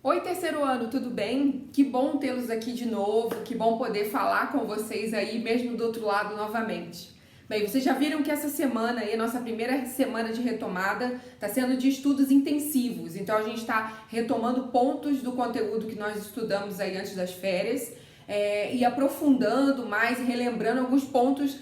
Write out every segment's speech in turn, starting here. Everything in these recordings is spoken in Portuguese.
Oi, terceiro ano, tudo bem? Que bom tê-los aqui de novo, que bom poder falar com vocês aí, mesmo do outro lado novamente. Bem, vocês já viram que essa semana aí, a nossa primeira semana de retomada, está sendo de estudos intensivos. Então a gente está retomando pontos do conteúdo que nós estudamos aí antes das férias e aprofundando mais, relembrando alguns pontos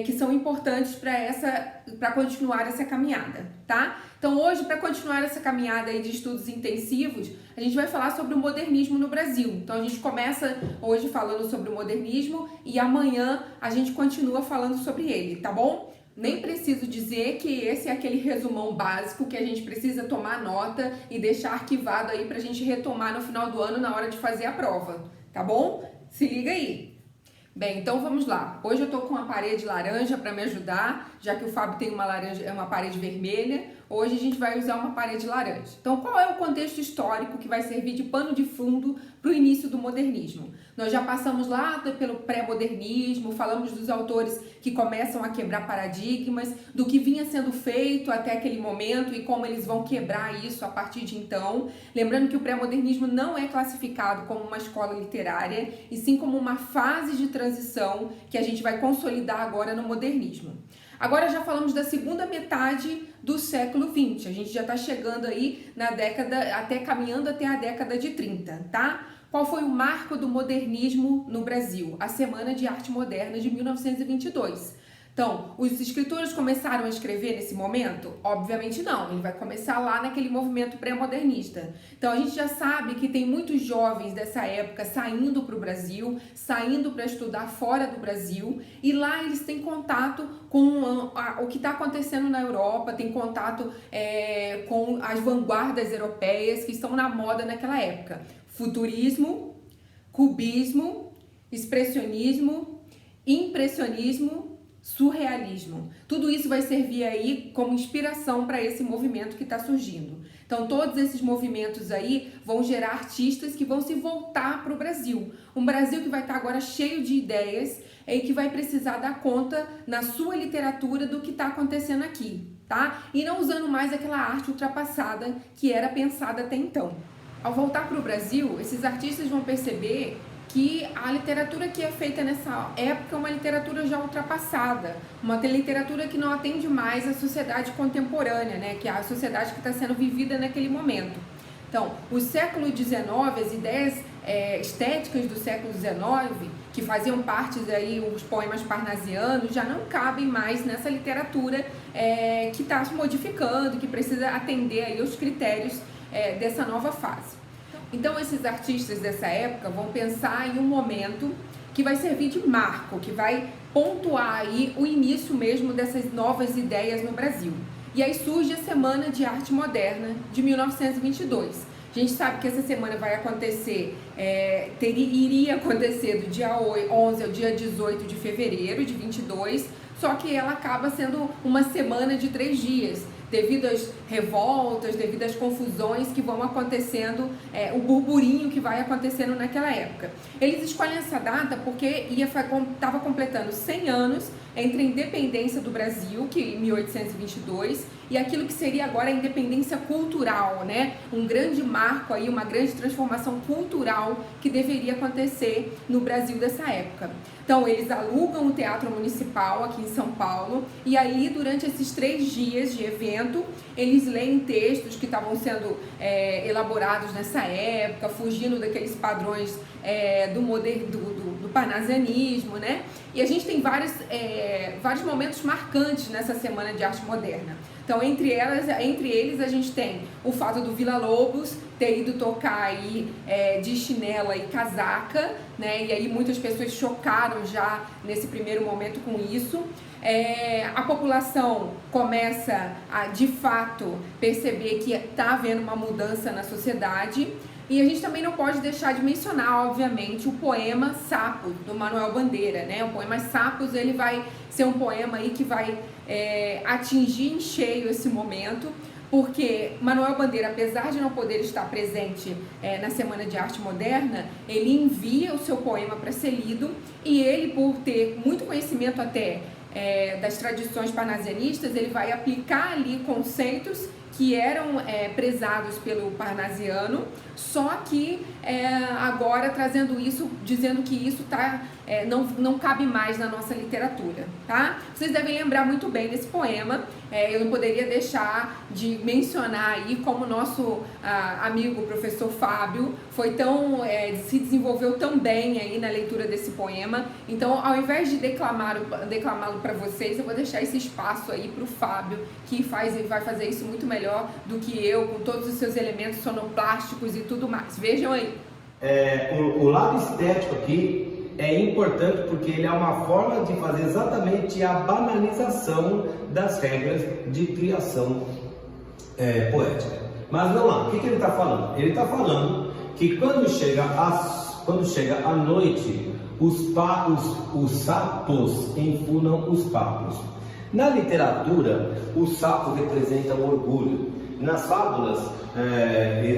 que são importantes para continuar essa caminhada, tá? Então hoje, para continuar essa caminhada aí de estudos intensivos, a gente vai falar sobre o modernismo no Brasil. Então a gente começa hoje falando sobre o modernismo e amanhã a gente continua falando sobre ele, tá bom? Nem preciso dizer que esse é aquele resumão básico que a gente precisa tomar nota e deixar arquivado aí pra gente retomar no final do ano na hora de fazer a prova, tá bom? Se liga aí! Bem, então vamos lá. Hoje eu tô com uma parede laranja para me ajudar, já que o Fábio tem uma parede vermelha. Hoje a gente vai usar uma parede laranja. Então, qual é o contexto histórico que vai servir de pano de fundo para o início do modernismo? Nós já passamos lá pelo pré-modernismo, falamos dos autores que começam a quebrar paradigmas, do que vinha sendo feito até aquele momento e como eles vão quebrar isso a partir de então. Lembrando que o pré-modernismo não é classificado como uma escola literária, e sim como uma fase de transição que a gente vai consolidar agora no modernismo. Agora já falamos da segunda metade do século XX, a gente já está chegando aí na década, caminhando até a década de 30, tá? Qual foi o marco do modernismo no Brasil? A Semana de Arte Moderna de 1922. Então, os escritores começaram a escrever nesse momento? Obviamente não, ele vai começar lá naquele movimento pré-modernista. Então, a gente já sabe que tem muitos jovens dessa época saindo para o Brasil, saindo para estudar fora do Brasil, e lá eles têm contato com o que está acontecendo na Europa, tem contato com as vanguardas europeias que estão na moda naquela época. Futurismo, cubismo, expressionismo, impressionismo, surrealismo. Tudo isso vai servir aí como inspiração para esse movimento que está surgindo. Então, todos esses movimentos aí vão gerar artistas que vão se voltar para o Brasil. Um Brasil que vai estar agora cheio de ideias e que vai precisar dar conta na sua literatura do que está acontecendo aqui, tá? E não usando mais aquela arte ultrapassada que era pensada até então. Ao voltar para o Brasil, esses artistas vão perceber que a literatura que é feita nessa época é uma literatura já ultrapassada, uma literatura que não atende mais à sociedade contemporânea, né? Que é a sociedade que está sendo vivida naquele momento. Então, o século XIX, as ideias estéticas do século XIX, que faziam parte daí os poemas parnasianos, já não cabem mais nessa literatura que está se modificando, que precisa atender aí aos critérios dessa nova fase. Então esses artistas dessa época vão pensar em um momento que vai servir de marco, que vai pontuar aí o início mesmo dessas novas ideias no Brasil. E aí surge a Semana de Arte Moderna de 1922. A gente sabe que essa semana vai acontecer, iria acontecer do dia 11 ao dia 18 de fevereiro de 22, só que ela acaba sendo uma semana de 3 dias, devido às revoltas, devido às confusões que vão acontecendo, o burburinho que vai acontecendo naquela época. Eles escolhem essa data porque estava completando 100 anos entre a independência do Brasil, que em 1822, e aquilo que seria agora a independência cultural, né? Um grande marco aí, uma grande transformação cultural que deveria acontecer no Brasil dessa época. Então, eles alugam o Teatro Municipal aqui em São Paulo, e aí, durante esses 3 dias de evento, eles leem textos que estavam sendo elaborados nessa época, fugindo daqueles padrões do parnasianismo, né? E a gente tem vários momentos marcantes nessa Semana de Arte Moderna. Então, entre eles, a gente tem o fato do Villa-Lobos ter ido tocar aí de chinela e casaca, né? E aí muitas pessoas chocaram já nesse primeiro momento com isso. A população começa a, de fato, perceber que está havendo uma mudança na sociedade. E a gente também não pode deixar de mencionar, obviamente, o poema Sapos, do Manuel Bandeira, né? O poema Sapos, ele vai ser um poema aí que vai atingir em cheio esse momento, porque Manuel Bandeira, apesar de não poder estar presente na Semana de Arte Moderna, ele envia o seu poema para ser lido, e ele, por ter muito conhecimento até das tradições parnasianistas, ele vai aplicar ali conceitos que eram prezados pelo parnasiano, só que agora trazendo isso, dizendo que isso não cabe mais na nossa literatura, tá? Vocês devem lembrar muito bem desse poema, eu não poderia deixar de mencionar aí como nosso amigo professor Fábio se desenvolveu tão bem aí na leitura desse poema. Então, ao invés de declamá-lo para vocês, eu vou deixar esse espaço aí para o Fábio, que vai fazer isso muito melhor do que eu, com todos os seus elementos sonoplásticos e tudo mais. Vejam aí. O lado estético aqui é importante porque ele é uma forma de fazer exatamente a banalização das regras de criação poética. Mas vamos lá, o que ele está falando? Ele está falando que quando chega a noite, os sapos enfunam os papos. Na literatura, o sapo representa o orgulho. Nas fábulas,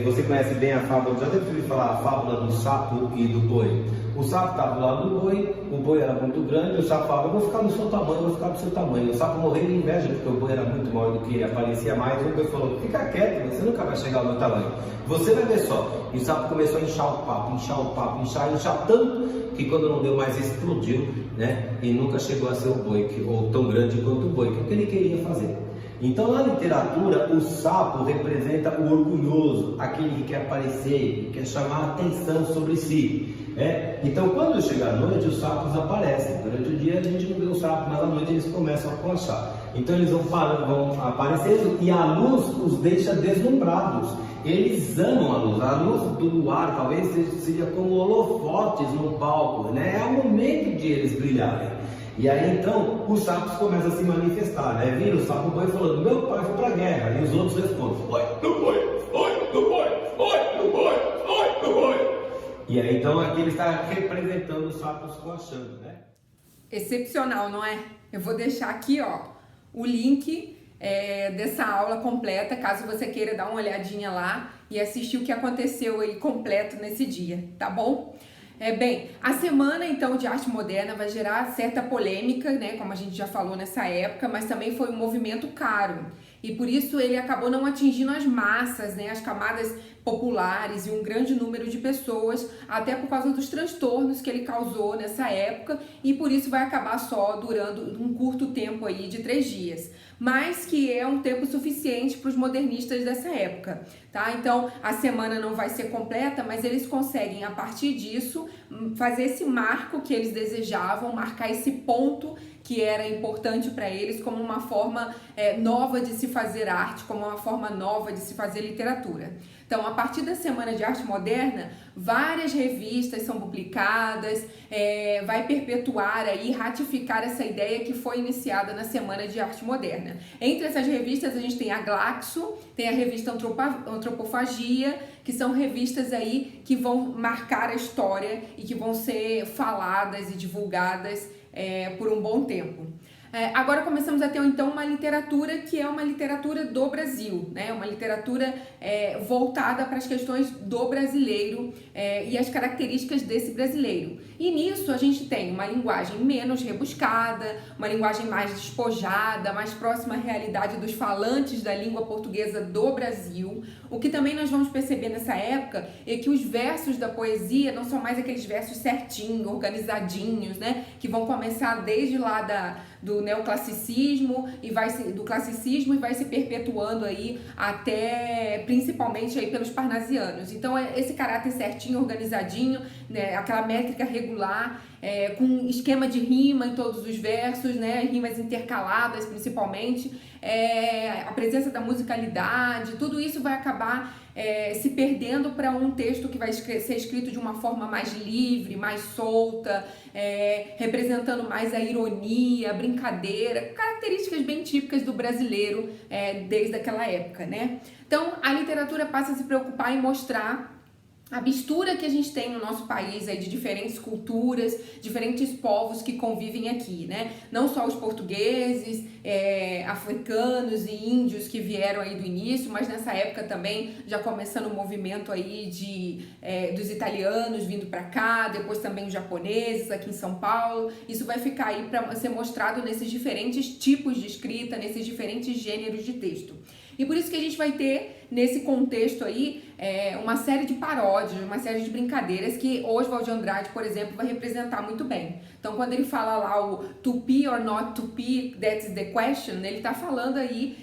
você conhece bem a fábula, já deve ouvir falar a fábula do sapo e do boi. O sapo estava do lado do boi, o boi era muito grande, o sapo falava, eu vou ficar do seu tamanho, eu vou ficar do seu tamanho. O sapo morreu de inveja, porque o boi era muito maior do que ele, aparecia mais, e o boi falou, fica quieto, você nunca vai chegar ao meu tamanho. Você vai ver só. E o sapo começou a inchar o papo, inchar tanto, que quando não deu mais explodiu, né? E nunca chegou a ser o boi, ou tão grande quanto o boi, que é o que ele queria fazer. Então, na literatura, o sapo representa o orgulhoso, aquele que quer aparecer, que quer chamar a atenção sobre si. Então, quando chega a noite, os sapos aparecem. Durante o dia a gente não vê o sapo, mas à noite eles começam a conchar. Então, eles vão aparecendo e a luz os deixa deslumbrados. Eles amam a luz do luar, talvez seja como holofotes no palco, né? É o momento de eles brilharem. E aí então os sapos começam a se manifestar, né? Vira o sapo boi falando, meu pai foi pra guerra, e os outros respondem, oi do boi, oi do boi, oi do boi, oi do boi. E aí então aqui ele está representando os sapos coachando, né? Excepcional, não é? Eu vou deixar aqui, ó, o link dessa aula completa, caso você queira dar uma olhadinha lá e assistir o que aconteceu aí completo nesse dia, tá bom? Bem, a semana então de arte moderna vai gerar certa polêmica, né, como a gente já falou nessa época, mas também foi um movimento caro e por isso ele acabou não atingindo as massas, né, as camadas populares e um grande número de pessoas, até por causa dos transtornos que ele causou nessa época e por isso vai acabar só durando um curto tempo aí de 3 dias, mas que é um tempo suficiente para os modernistas dessa época, tá? Então a semana não vai ser completa, mas eles conseguem a partir disso fazer esse marco que eles desejavam, marcar esse ponto que era importante para eles como uma forma nova de se fazer arte, como uma forma nova de se fazer literatura. Então, a partir da Semana de Arte Moderna, várias revistas são publicadas, vai perpetuar aí, ratificar essa ideia que foi iniciada na Semana de Arte Moderna. Entre essas revistas, a gente tem a Glaxo, tem a revista Antropofagia, que são revistas aí que vão marcar a história e que vão ser faladas e divulgadas por um bom tempo. Agora começamos a ter então uma literatura que é uma literatura do Brasil, né? Uma literatura voltada para as questões do brasileiro e as características desse brasileiro. E nisso a gente tem uma linguagem menos rebuscada, uma linguagem mais despojada, mais próxima à realidade dos falantes da língua portuguesa do Brasil. O que também nós vamos perceber nessa época é que os versos da poesia não são mais aqueles versos certinhos, organizadinhos, né? Que vão começar desde lá do neoclassicismo e do classicismo e vai se perpetuando aí até principalmente aí pelos parnasianos. Então esse caráter certinho, organizadinho, né, aquela métrica regular, com esquema de rima em todos os versos, né, rimas intercaladas principalmente, a presença da musicalidade, tudo isso vai acabar se perdendo para um texto que vai ser escrito de uma forma mais livre, mais solta, representando mais a ironia, a brincadeira, características bem típicas do brasileiro desde aquela época, né? Então, a literatura passa a se preocupar em mostrar a mistura que a gente tem no nosso país aí de diferentes culturas, diferentes povos que convivem aqui, né? Não só os portugueses, africanos e índios que vieram aí do início, mas nessa época também já começando o movimento aí dos italianos vindo para cá, depois também os japoneses aqui em São Paulo. Isso vai ficar aí para ser mostrado nesses diferentes tipos de escrita, nesses diferentes gêneros de texto. E por isso que a gente vai ter, nesse contexto aí, uma série de paródias, uma série de brincadeiras que Oswald de Andrade, por exemplo, vai representar muito bem. Então, quando ele fala lá o to be or not to be, that's the question, ele tá falando aí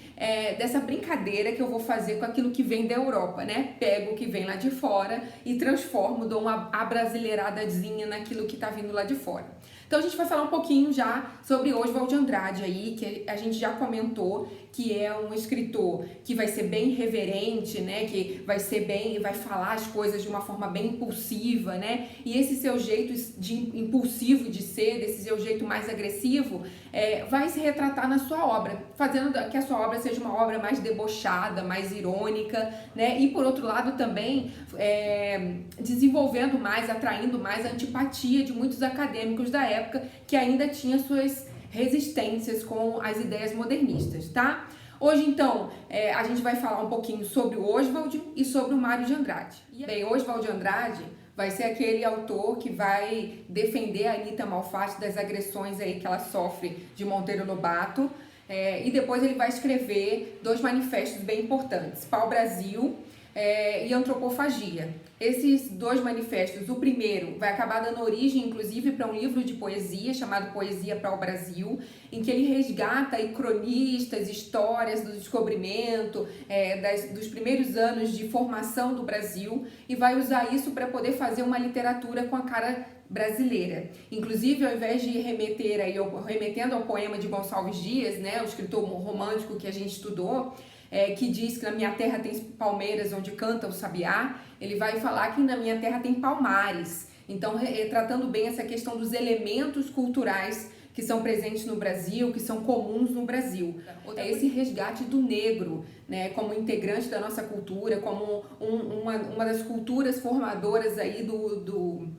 dessa brincadeira que eu vou fazer com aquilo que vem da Europa, né? Pego o que vem lá de fora e transformo, dou uma abrasileiradazinha naquilo que tá vindo lá de fora. Então a gente vai falar um pouquinho já sobre Oswald de Andrade aí, que a gente já comentou que é um escritor que vai ser bem reverente, né? Que vai ser bem, vai falar as coisas de uma forma bem impulsiva, né? E esse seu jeito impulsivo de ser, desse seu jeito mais agressivo, vai se retratar na sua obra, fazendo que a sua obra seja uma obra mais debochada, mais irônica, né? E por outro lado também desenvolvendo mais, atraindo mais a antipatia de muitos acadêmicos da época que ainda tinha suas resistências com as ideias modernistas, tá? Hoje, então, a gente vai falar um pouquinho sobre o Oswald e sobre o Mário de Andrade. Bem, Oswald de Andrade vai ser aquele autor que vai defender a Anita Malfatti das agressões aí que ela sofre de Monteiro Lobato, e depois ele vai escrever 2 manifestos bem importantes, Pau-Brasil e Antropofagia. Esses 2 manifestos, o primeiro vai acabar dando origem, inclusive, para um livro de poesia chamado Poesia para o Brasil, em que ele resgata aí cronistas, histórias do descobrimento, dos primeiros anos de formação do Brasil, e vai usar isso para poder fazer uma literatura com a cara brasileira. Inclusive, ao invés de remetendo ao poema de Gonçalves Dias, né, o escritor romântico que a gente estudou, que diz que na minha terra tem palmeiras onde canta o sabiá, ele vai falar que na minha terra tem palmares. Então, tratando bem essa questão dos elementos culturais que são presentes no Brasil, que são comuns no Brasil. Esse resgate do negro, né, como integrante da nossa cultura, como uma das culturas formadoras aí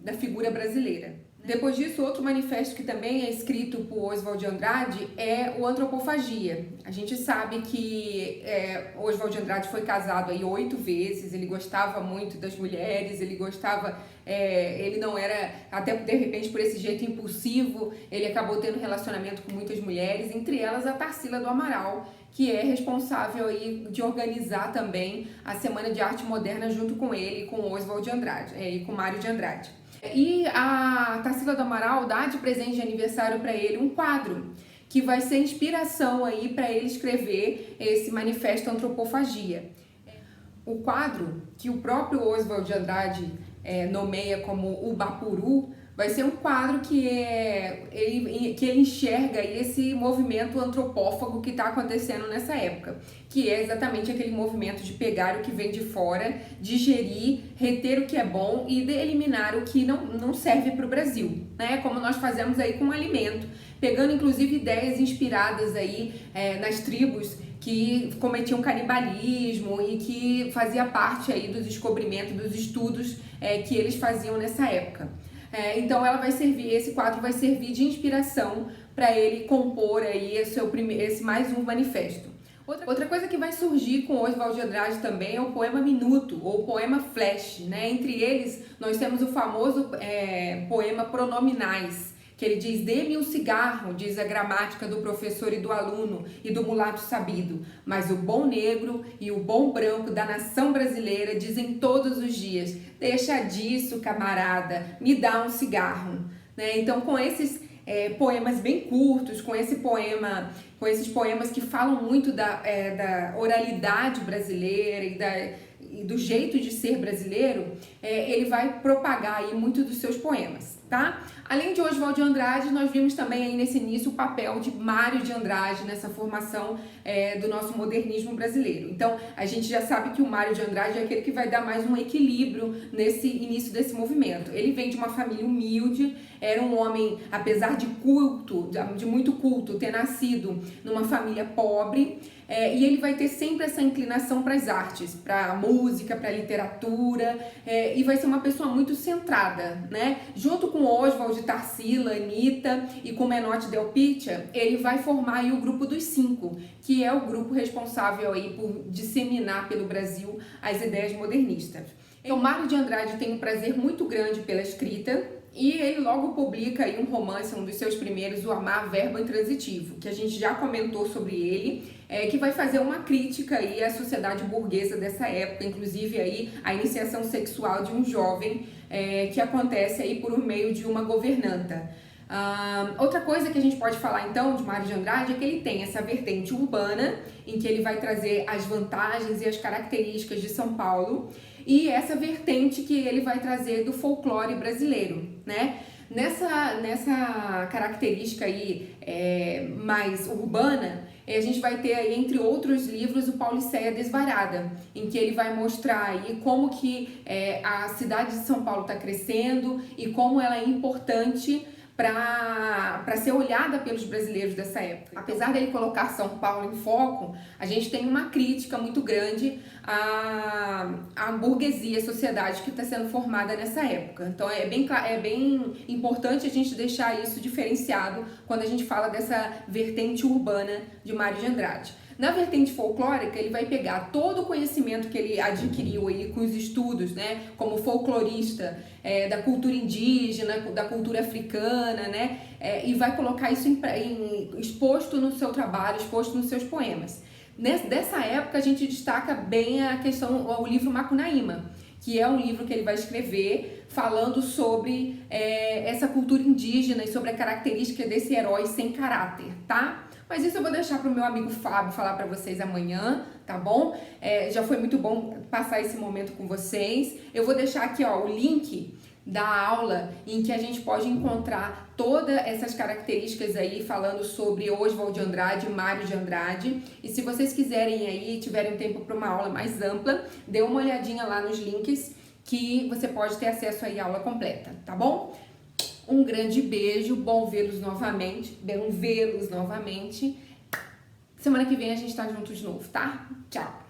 da figura brasileira. Depois disso, outro manifesto que também é escrito por Oswald de Andrade é o Antropofagia. A gente sabe que Oswald de Andrade foi casado aí 8 vezes, ele gostava muito das mulheres, ele não era, até de repente por esse jeito impulsivo, ele acabou tendo relacionamento com muitas mulheres, entre elas a Tarsila do Amaral, que é responsável aí de organizar também a Semana de Arte Moderna junto com ele, com Oswald de Andrade e com Mário de Andrade. E a Tarsila do Amaral dá de presente de aniversário para ele um quadro que vai ser inspiração aí para ele escrever esse manifesto Antropofagia. O quadro que o próprio Oswald de Andrade nomeia como o Bapuru vai ser um quadro que ele enxerga esse movimento antropófago que está acontecendo nessa época, que é exatamente aquele movimento de pegar o que vem de fora, digerir, reter o que é bom e eliminar o que não serve para o Brasil, né? Como nós fazemos aí com o alimento, pegando inclusive ideias inspiradas aí nas tribos que cometiam canibalismo e que fazia parte aí do descobrimento, dos estudos que eles faziam nessa época. Então esse quadro vai servir de inspiração para ele compor aí esse mais um manifesto. Outra coisa que vai surgir com Oswald de Andrade também é o poema Minuto, ou poema Flash, né? Entre eles, nós temos o famoso poema Pronominais, que ele diz: dê-me um cigarro, diz a gramática do professor e do aluno e do mulato sabido, mas o bom negro e o bom branco da nação brasileira dizem todos os dias: deixa disso, camarada, me dá um cigarro. Né? Então, com esses poemas bem curtos, com esses poemas que falam muito da oralidade brasileira e do jeito de ser brasileiro, ele vai propagar aí muito dos seus poemas, tá? Além de Oswald de Andrade, nós vimos também aí nesse início o papel de Mário de Andrade nessa formação do nosso modernismo brasileiro. Então, a gente já sabe que o Mário de Andrade é aquele que vai dar mais um equilíbrio nesse início desse movimento. Ele vem de uma família humilde, era um homem, apesar de muito culto, ter nascido numa família pobre, e ele vai ter sempre essa inclinação para as artes, para a música, para a literatura, e vai ser uma pessoa muito centrada, né? Junto com Oswald de Tarsila, Anita e com Menotti Del Pitta, ele vai formar aí o grupo dos 5, que é o grupo responsável aí por disseminar pelo Brasil as ideias modernistas. Então, Mário de Andrade tem um prazer muito grande pela escrita, e ele logo publica aí um romance, um dos seus primeiros, O Amar, Verbo Intransitivo, que a gente já comentou sobre ele. que vai fazer uma crítica aí à sociedade burguesa dessa época, inclusive aí a iniciação sexual de um jovem que acontece aí por meio de uma governanta. Outra coisa que a gente pode falar então de Mário de Andrade é que ele tem essa vertente urbana, em que ele vai trazer as vantagens e as características de São Paulo, e essa vertente que ele vai trazer do folclore brasileiro, né? Nessa característica aí mais urbana, a gente vai ter aí, entre outros livros, o Pauliceia Desvarada, em que ele vai mostrar aí como que a cidade de São Paulo está crescendo e como ela é importante para ser olhada pelos brasileiros dessa época. Apesar dele colocar São Paulo em foco, a gente tem uma crítica muito grande à burguesia, à sociedade que está sendo formada nessa época. Então é bem importante a gente deixar isso diferenciado quando a gente fala dessa vertente urbana de Mário de Andrade. Na vertente folclórica, ele vai pegar todo o conhecimento que ele adquiriu aí com os estudos, né, como folclorista, da cultura indígena, da cultura africana, né, e vai colocar isso exposto no seu trabalho, exposto nos seus poemas. Dessa época, a gente destaca bem o livro Macunaíma, que é um livro que ele vai escrever falando sobre essa cultura indígena e sobre a característica desse herói sem caráter, tá? Mas isso eu vou deixar para o meu amigo Fábio falar para vocês amanhã, tá bom? Já foi muito bom passar esse momento com vocês. Eu vou deixar aqui, ó, o link da aula em que a gente pode encontrar todas essas características aí, falando sobre Oswald de Andrade e Mário de Andrade. E se vocês quiserem aí, tiverem tempo para uma aula mais ampla, dê uma olhadinha lá nos links que você pode ter acesso aí à aula completa, tá bom? Um grande beijo, bom vê-los novamente, Semana que vem a gente tá junto de novo, tá? Tchau!